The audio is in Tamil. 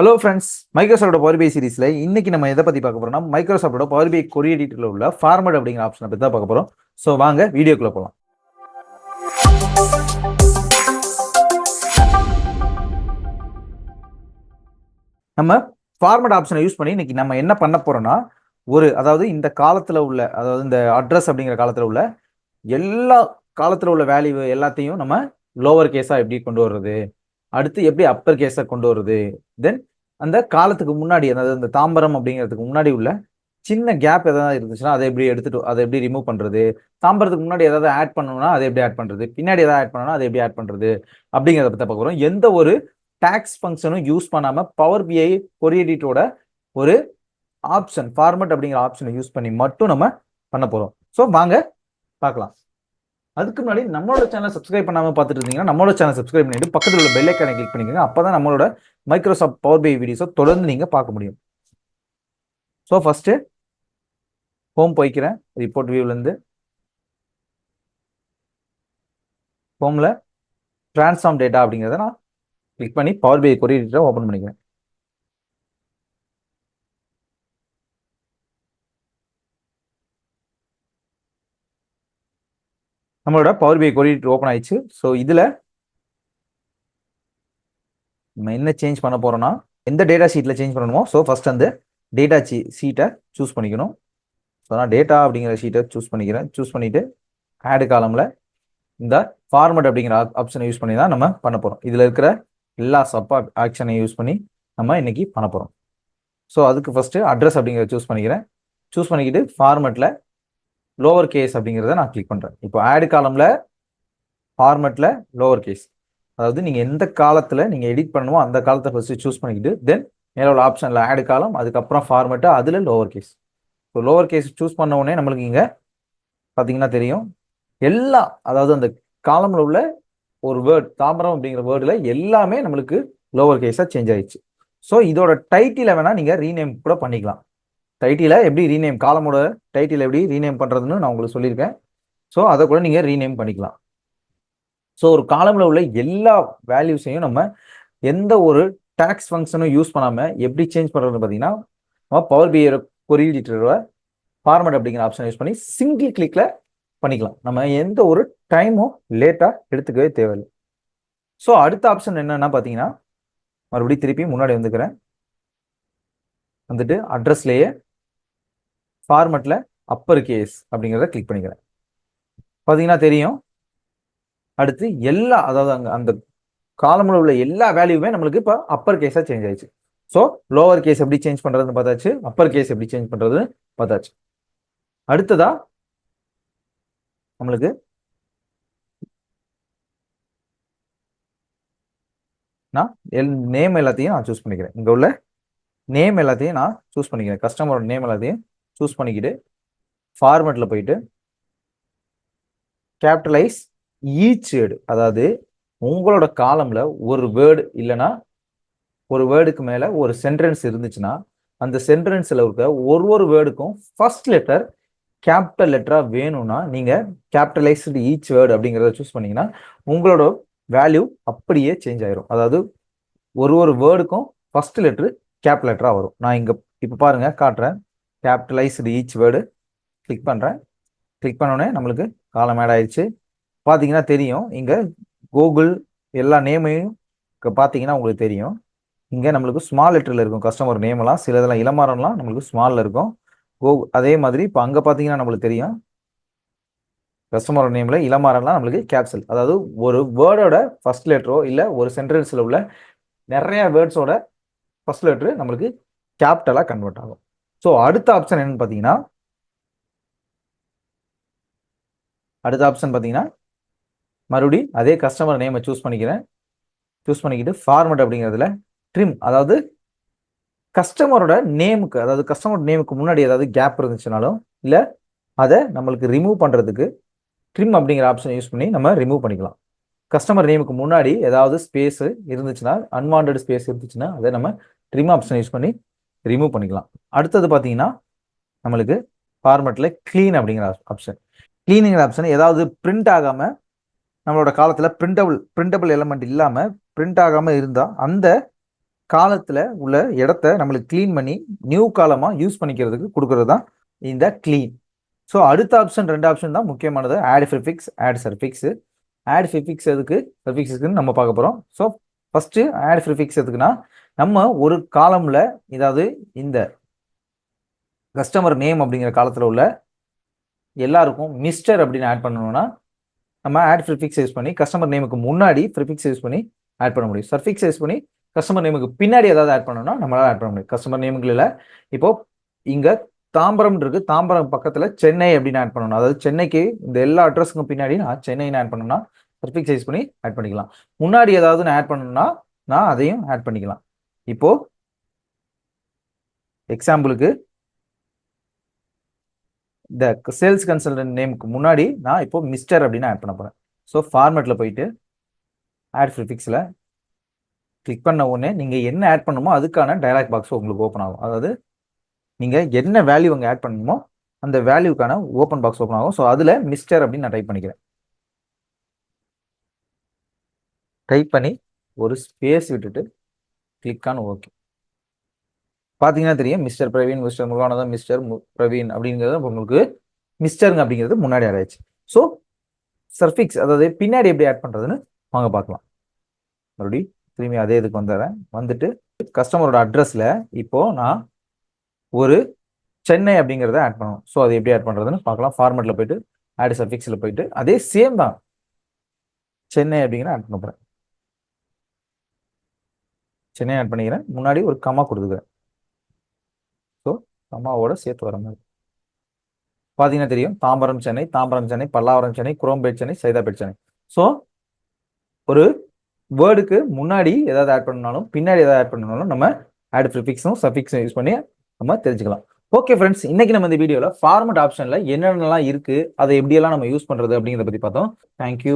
ஹலோ ஃப்ரெண்ட்ஸ், மைக்ரோசாஃப்டோட பவர் பி சீரிஸ்ல இன்னைக்கு நம்ம எதை பத்தி பார்க்க போறோம்னா மைக்ரோசாஃப்டோட பவர் பி கொரி எடிட்டர்ல உள்ள ஃபார்மட் அப்படிங்கிற ஆப்ஷனை பத்தி தான் பார்க்க போறோம். ஸோ வாங்க வீடியோக்குள்ள போகலாம். நம்ம ஃபார்மட் ஆப்ஷனை யூஸ் பண்ணி இன்னைக்கு நம்ம என்ன பண்ண போறோம்னா அதாவது இந்த காலத்துல உள்ள அதாவது இந்த அட்ரஸ் அப்படிங்கிற காலத்துல உள்ள எல்லா காலத்துல உள்ள வேல்யூ எல்லாத்தையும் நம்ம லோவர் கேஸா எப்படி கொண்டு வர்றது, அடுத்து எப்படி அப்பர் கேஸை கொண்டு வருது, தென் அந்த காலத்துக்கு முன்னாடி அதாவது இந்த தாம்பரம் அப்படிங்கிறதுக்கு முன்னாடி உள்ள சின்ன கேப் எதாவது இருந்துச்சுன்னா அதை எப்படி ரிமூவ் பண்றது, தாம்பரத்துக்கு முன்னாடி ஏதாவது ஆட் பண்ணணும்னா அதை எப்படி ஆட் பண்றது, பின்னாடி ஏதாவது ஆட் பண்ணணும்னா அதை எப்படி ஆட் பண்றது அப்படிங்கிறத பற்றி பார்க்க போறோம். எந்த ஒரு டாக்ஸ் ஃபங்க்ஷனும் யூஸ் பண்ணாம பவர் பிஐ கொரி எடிட்டரோட ஒரு ஆப்ஷன் ஃபார்மட் அப்படிங்கிற ஆப்ஷனை யூஸ் பண்ணி மட்டும் நம்ம பண்ண போறோம். ஸோ வாங்க பார்க்கலாம். அதுக்கு முன்னாடி நம்மளோட சேனல் சப்ஸ்கிரைப் பண்ணாம பார்த்துட்டு இருந்தீங்கன்னா நம்மளோட சேனல் சப்ஸ்கிரைப் பண்ணிட்டு பக்கத்தில் உள்ள பெல் ஐக்கானை கிளிக் பண்ணிக்கோங்க. அப்பதான் நம்மளோட மைக்ரோசாஃப்ட் பவர் பிஐ வீடியோஸை தொடர்ந்து நீங்க பார்க்க முடியும். ஸோ ஃபர்ஸ்ட் ஹோம் போய்க்கிறேன். ரிப்போர்ட் வியூல இருந்து ஹோம்ல டிரான்ஸ்ஃபார்ம் டேட்டா அப்படிங்கிறத நான் கிளிக் பண்ணி பவர் பிஐ கொரி எடிட்டரை ஓப்பன் பண்ணிக்கிறேன். நம்மளோட பவர் பிஐ கொரி எடிட்டர் ஓப்பன் ஆயிடுச்சு. ஸோ இதுல நம்ம என்ன சேஞ்ச் பண்ண போறோம்னா எந்த டேட்டா ஷீட்ல சேஞ்ச் பண்ணணுமோ ஸோ ஃபர்ஸ்ட் அந்த டேட்டா ஷீட்டை சூஸ் பண்ணிக்கணும். ஸோ நான் டேட்டா அப்படிங்கிற ஷீட்டை சூஸ் பண்ணிக்கிறேன். சூஸ் பண்ணிட்டு ஆட் காலம்ல இந்த ஃபார்மட் அப்படிங்கிற ஆப்ஷனை யூஸ் பண்ணி தான் நம்ம பண்ண போறோம். இதுல இருக்கிற எல்லா சப் ஆக்ஷனையும் யூஸ் பண்ணி நம்ம இன்னைக்கு பண்ண போறோம். ஸோ அதுக்கு ஃபர்ஸ்ட் அட்ரஸ் அப்படிங்கிறத சூஸ் பண்ணிக்கிறேன். சூஸ் பண்ணிக்கிட்டு ஃபார்மட்ல லோவர் கேஸ் அப்படிங்கிறத நான் கிளிக் பண்றேன். இப்போ ஆட் காலம்ல ஃபார்மட்ல லோவர் கேஸ், அதாவது நீங்க எந்த காலத்துல நீங்க எடிட் பண்ணுமோ அந்த காலத்தை ஃபர்ஸ்ட் சூஸ் பண்ணிக்கிட்டு தென் மேல உள்ள ஆப்ஷன்ல ஆட் காலம், அதுக்கப்புறம் ஃபார்மட், அதுல lower case. So lower case choose பண்ண உடனே நம்மளுக்கு இங்க பாத்தீங்கன்னா தெரியும் எல்லா அதாவது அந்த காலம்ல உள்ள ஒரு வேர்ட் தாம்பரம் அப்படிங்கிற வேர்டுல எல்லாமே நம்மளுக்கு லோவர் கேஸா சேஞ்ச் ஆயிடுச்சு. ஸோ இதோட டைட்டில வேணா நீங்க ரீநேம் கூட பண்ணிக்கலாம். டைட்டில எப்படி ரீநேம், காலமோட டைட்டில் எப்படி ரீநேம் பண்றதுன்னு நான் உங்களுக்கு சொல்லியிருக்கேன். ஸோ அதை கூட நீங்க ரீநேம் பண்ணிக்கலாம். ஸோ ஒரு காலம்ல உள்ள எல்லா வேல்யூஸையும் நம்ம எந்த ஒரு டாக்ஸ் ஃபங்க்ஷனும் யூஸ் பண்ணாம எப்படி சேஞ்ச் பண்றதுன்னு பார்த்தீங்கன்னா நம்ம பவர் பிஐ கொரி எடிட்டரோட ஃபார்மட் அப்படிங்கிற ஆப்ஷன் யூஸ் பண்ணி சிங்கிள் கிளிக்ல பண்ணிக்கலாம். நம்ம எந்த ஒரு டைமும் லேட்டா எடுத்துக்கவே தேவையில்லை. ஸோ அடுத்த ஆப்ஷன் என்னன்னா பார்த்தீங்கன்னா மறுபடியும் திருப்பி முன்னாடி வந்துட்டு அட்ரஸ்லேயே ஃபார்மட்ல அப்பர் கேஸ் அப்படிங்கிறத கிளிக் பண்ணிக்கிறேன். பார்த்தீங்கன்னா தெரியும் அடுத்து எல்லா அதாவது அந்த காலம்ல உள்ள எல்லா வேல்யூமே நம்மளுக்கு இப்போ அப்பர் கேஸா சேஞ்ச் ஆயிடுச்சு. ஸோ லோவர் கேஸ் எப்படி சேஞ்ச் பண்றதுன்னு பார்த்தாச்சு, அப்பர் கேஸ் எப்படி சேஞ்ச் பண்றதுன்னு பார்த்தாச்சு. அடுத்ததா நம்மளுக்கு நான் நேம் எல்லாத்தையும் நான் சூஸ் பண்ணிக்கிறேன். இங்க உள்ள நேம் எல்லாத்தையும் நான் சூஸ் பண்ணிக்கிறேன். கஸ்டமரோட நேம் எல்லாத்தையும் சூஸ் பண்ணிக்கிட்டு ஃபார்மட்ல போயிட்டு கேபிட்டலைஸ் ஈச் வேர்டு, அதாவது உங்களோட காலம்ல ஒரு வேர்டு இல்லைன்னா ஒரு வேர்டுக்கு மேல ஒரு சென்டென்ஸ் இருந்துச்சுன்னா அந்த சென்டென்ஸ்ல இருக்க ஒரு வேர்டுக்கும் ஃபர்ஸ்ட் லெட்டர் கேபிட்டல் லெட்டரா வேணும்னா நீங்க கேபிட்டலைஸ்டு ஈச் வேர்டு அப்படிங்கிறத சூஸ் பண்ணீங்கன்னா உங்களோட வேல்யூ அப்படியே சேஞ்ச் ஆயிரும். அதாவது ஒரு வேர்டுக்கும் ஃபர்ஸ்ட் லெட்டர் கேபிட்டல் லெட்டரா வரும். நான் இங்க இப்ப பாருங்க காட்டுறேன். கேபிட்டலைஸ்டு ஈச் வேர்டு கிளிக் பண்றேன். கிளிக் பண்ணோடனே நம்மளுக்கு காலம் ஆட் ஆயிடுச்சு. பாத்தீங்கன்னா தெரியும் இங்க கூகுள் எல்லா நேமையும் பாத்தீங்கன்னா உங்களுக்கு தெரியும். இங்க நம்மளுக்கு ஸ்மால் லெட்டர்ல இருக்கும் கஸ்டமர் நேம் எல்லாம், சில இதெல்லாம் இளமாறம்லாம் நம்மளுக்கு ஸ்மால்ல இருக்கும். அதே மாதிரி இப்போ அங்க பாத்தீங்கன்னா நம்மளுக்கு தெரியும் கஸ்டமர் நேம்ல இளமாறம்லாம் நம்மளுக்கு கேப்சல், அதாவது ஒரு வேர்டோட ஃபர்ஸ்ட் லெட்டரோ இல்ல ஒரு சென்டென்ஸ்ல உள்ள நிறைய வேர்ட்ஸோட ஃபர்ஸ்ட் லெட்டர் நம்மளுக்கு கேபிட்டலா கன்வெர்ட் ஆகும். ஸோ அடுத்த ஆப்ஷன் என்னன்னு பாத்தீங்கன்னா மறுபடியும் அதே கஸ்டமர் நேமை சூஸ் பண்ணிக்கிறேன். சூஸ் பண்ணிக்கிட்டு ஃபார்மட் அப்படிங்கிறதுல ட்ரிம், அதாவது கஸ்டமரோட நேமுக்கு, அதாவது கஸ்டமர் நேமுக்கு முன்னாடி ஏதாவது கேப் இருந்துச்சுனாலும் இல்ல அதை நம்மளுக்கு ரிமூவ் பண்றதுக்கு ட்ரிம் அப்படிங்கிற ஆப்ஷன் யூஸ் பண்ணி நம்ம ரிமூவ் பண்ணிக்கலாம். கஸ்டமர் நேமுக்கு முன்னாடி ஏதாவது ஸ்பேஸ் இருந்துச்சுன்னா, அன்வான்ட் ஸ்பேஸ் இருந்துச்சுன்னா அதை நம்ம ட்ரிம் ஆப்ஷன் யூஸ் பண்ணி ரிமூவ் பண்ணிக்கலாம். அடுத்தது பார்த்தீங்கன்னா நம்மளுக்கு ஃபார்மட்ல கிளீன் அப்படிங்கிற ஆப்ஷன். கிளீனிங்கிற ஆப்ஷன் ஏதாவது பிரிண்ட் ஆகாம நம்மளோட காலத்துல பிரிண்டபிள் எலமெண்ட் இல்லாம பிரிண்ட் ஆகாம இருந்தா அந்த காலத்துல உள்ள இடத்த நம்மளுக்கு க்ளீன் பண்ணி நியூ காலமா யூஸ் பண்ணிக்கிறதுக்கு கொடுக்கறது தான் இந்த க்ளீன். ஸோ அடுத்த ஆப்ஷன் 2 ஆப்ஷன் தான் முக்கியமானது, add prefix, add suffix. Add prefix எதுக்கு, சர்ஃபிக்ஸுக்குன்னு நம்ம பார்க்க போகிறோம். ஸோ ஃபஸ்ட்டு ஆட் ப்ரிஃபிக்ஸ் எதுக்குன்னா, நம்ம ஒரு காலம்ல, இதாவது இந்த கஸ்டமர் நேம் அப்படிங்கிற காலத்தில் உள்ள எல்லாருக்கும் மிஸ்டர் அப்படின்னு ஆட் பண்ணணும்னா நம்ம ஆட் ப்ரிஃபிக்ஸ் யூஸ் பண்ணி கஸ்டமர் நேமுக்கு முன்னாடி ப்ரிஃபிக்ஸ் யூஸ் பண்ணி ஆட் பண்ண முடியும். சர்ஃபிக்ஸ் யூஸ் பண்ணி கஸ்டமர் நேமுக்கு பின்னாடி ஏதாவது ஆட் பண்ணணும்னா நம்மளால ஆட் பண்ண முடியும். கஸ்டமர் நேமுக்கு இல்லை, இப்போ இங்க தாம்பரம் இருக்கு, தாம்பரம் பக்கத்துல சென்னை அப்படின்னு ஆட் பண்ணணும். அதாவது சென்னைக்கு இந்த எல்லா அட்ரஸுக்கும் பின்னாடி நான் சென்னைன்னு ஆட் பண்ணணும்னா சர்ஃபிக்ஸ் யூஸ் பண்ணி ஆட் பண்ணிக்கலாம். முன்னாடி ஏதாவது நான் ஆட் பண்ணணும்னா நான் அதையும் ஆட் பண்ணிக்கலாம். இப்போ எக்ஸாம்பிளுக்கு இந்த சேல்ஸ் கன்சல்டன்ட் நேமுக்கு முன்னாடி நான் இப்போ மிஸ்டர் அப்படின்னு ஆட் பண்ண போறேன். ஸோ ஃபார்மேட்ல போயிட்டு ஆட் ப்ரிஃபிக்ஸ்ல கிளிக் பண்ண உடனே நீங்க என்ன ஆட் பண்ணுமோ அதுக்கான டயலாக் பாக்ஸ் உங்களுக்கு ஓப்பன் ஆகும். அதாவது நீங்க என்ன வேல்யூ அங்கே ஆட் பண்ணணுமோ அந்த வேல்யூக்கான ஓப்பன் பாக்ஸ் ஓப்பன் ஆகும். ஸோ அதுல மிஸ்டர் அப்படின்னு நான் டைப் பண்ணிக்கிறேன். டைப் பண்ணி ஒரு ஸ்பேஸ் விட்டுட்டு கிளிக் ஆன் ஓகே. பார்த்தீங்கன்னா தெரியும், mister Praveen, mister Muruganandam, mister Praveen அப்படிங்கிறது உங்களுக்கு மிஸ்டருங்க அப்படிங்கிறது முன்னாடி ஆட் ஆயிடுச்சு. ஸோ சர்ஃபிக்ஸ், அதாவது பின்னாடி எப்படி ஆட் பண்ணுறதுன்னு வாங்க பார்க்கலாம். மறுபடியும் திரும்பி அதே இதுக்கு வந்துடுறேன். வந்துட்டு கஸ்டமரோட அட்ரஸில் இப்போ நான் ஒரு சென்னை அப்படிங்கிறத ஆட் பண்ணணும். ஸோ அது எப்படி ஆட் பண்ணுறதுன்னு பார்க்கலாம். ஃபார்மேட்டில் போயிட்டு ஆட் சர்ஃபிக்ஸில் போயிட்டு அதே சேம் தான் சென்னை அப்படிங்கிற ஆட் பண்ண போகிறேன். சென்னை ஆட் பண்ணிக்கிறேன், முன்னாடி ஒரு கமா கொடுத்துக்கிறேன். ஸோ கமாவோட சேர்த்து வர மாதிரி பார்த்தீங்கன்னா தெரியும், தாம்பரம் சென்னை, தாம்பரம் சென்னை, பல்லாவரம் சென்னை, குரோம்பேட் சென்னை, சைதாப்பேட் சென்னை. ஸோ ஒரு வேர்டுக்கு முன்னாடி ஏதாவது ஆட் பண்ணாலும் பின்னாடி ஏதாவது ஆட் பண்ணாலும் நம்ம ஆட் ப்ரிஃபிக்ஸும் சஃபிக்ஸும் யூஸ் பண்ணி நம்ம தெரிஞ்சுக்கலாம். ஓகே ஃப்ரெண்ட்ஸ், இன்னைக்கு நம்ம இந்த வீடியோவில் ஃபார்மட் ஆப்ஷனில் என்னென்னலாம் இருக்குது, அதை எப்படியெல்லாம் நம்ம யூஸ் பண்ணுறது அப்படிங்கிறத பற்றி பார்த்தோம். தேங்க்யூ.